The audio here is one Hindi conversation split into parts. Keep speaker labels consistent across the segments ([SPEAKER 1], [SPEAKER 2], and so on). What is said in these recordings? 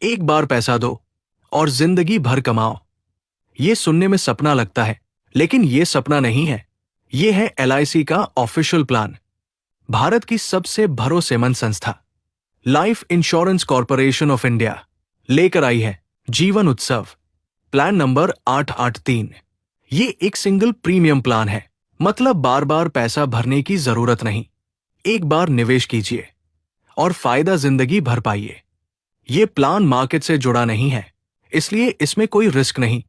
[SPEAKER 1] एक बार पैसा दो और जिंदगी भर कमाओ। ये सुनने में सपना लगता है, लेकिन ये सपना नहीं है। ये है LIC का ऑफिशियल प्लान। भारत की सबसे भरोसेमंद संस्था life insurance corporation of India लेकर आई है जीवन उत्सव प्लान नंबर 883। ये एक सिंगल प्रीमियम प्लान है, मतलब बार बार पैसा भरने की जरूरत नहीं। एक बार निवेश कीजिए और फायदा जिंदगी भर पाइए। ये प्लान मार्केट से जुड़ा नहीं है, इसलिए इसमें कोई रिस्क नहीं।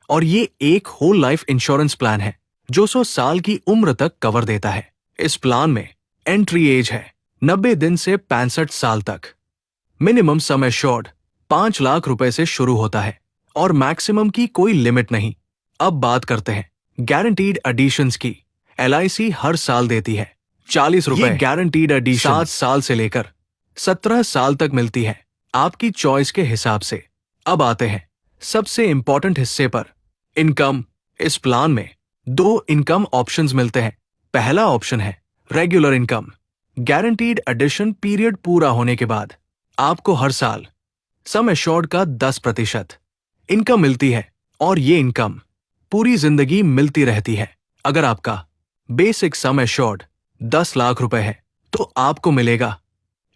[SPEAKER 1] और ये एक होल लाइफ इंश्योरेंस प्लान है जो 100 साल की उम्र तक कवर देता है। इस प्लान में एंट्री एज है 90 दिन से 65 साल तक। मिनिमम सम एश्योर्ड 5 लाख रुपए से शुरू होता है और मैक्सिमम की कोई लिमिट नहीं। अब बात करते हैं गारंटीड एडिशंस की। LIC हर साल देती है 40 रुपए गारंटीड एडिशन 7 साल से लेकर 17 साल तक मिलती है, आपकी चॉइस के हिसाब से। अब आते हैं सबसे इंपॉर्टेंट हिस्से पर, इनकम। इस प्लान में 2 इनकम ऑप्शंस मिलते हैं। पहला ऑप्शन है regular income. Guaranteed addition period पूरा होने के बाद आपको हर साल सम एश्योर्ड का 10% इनकम मिलती है और ये इनकम पूरी जिंदगी मिलती रहती है। अगर आपका बेसिक सम एश्योर्ड 10 लाख रुपए है तो आपको मिलेगा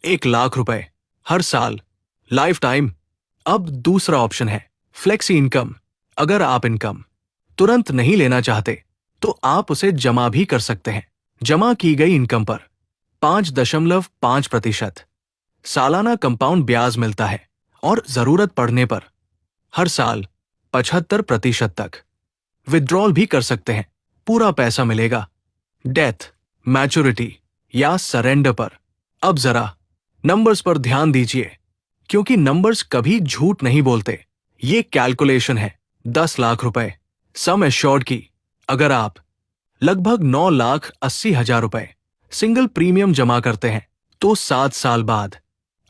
[SPEAKER 1] 1 लाख रुपए हर साल लाइफ टाइम। अब दूसरा ऑप्शन है फ्लेक्सी इनकम। अगर आप इनकम तुरंत नहीं लेना चाहते तो आप उसे जमा भी कर सकते हैं। जमा की गई इनकम पर 5.5% सालाना कंपाउंड ब्याज मिलता है और जरूरत पड़ने पर हर साल 75% तक विड्रॉल भी कर सकते हैं। पूरा पैसा मिलेगा डेथ, मैच्योरिटी या सरेंडर पर। अब जरा नंबर्स पर ध्यान दीजिए, क्योंकि नंबर्स कभी झूठ नहीं बोलते। ये कैलकुलेशन है 10 लाख रुपए सम एश्योर्ड की। अगर आप लगभग 9,80,000 रुपए सिंगल प्रीमियम जमा करते हैं तो 7 साल बाद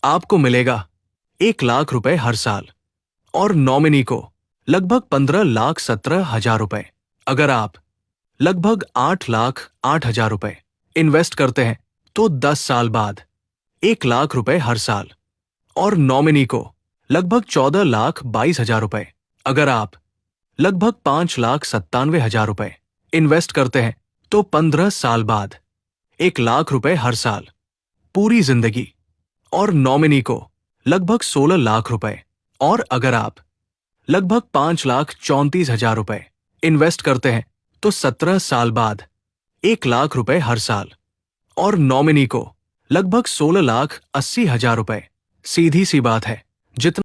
[SPEAKER 1] आपको मिलेगा 1 लाख रुपए हर साल और नॉमिनी को लगभग 15,17,000 रुपए। अगर आप लगभग 8,08,000 रुपए इन्वेस्ट करते हैं तो 10 साल बाद 1 लाख रुपए हर साल और नॉमिनी को लगभग 14,22,000 रुपए। अगर आप लगभग 5,97,000 रुपए इन्वेस्ट करते हैं तो 15 साल बाद 1 लाख रुपए हर साल पूरी जिंदगी और नॉमिनी को लगभग 16 लाख रुपए। और अगर आप लगभग 5,34,000 रुपए इन्वेस्ट करते हैं तो 17 साल बाद 1 लाख रुपए हर साल और नॉमिनी को लगभग 16,80,000 रुपए। सीधी सी बात है, जितना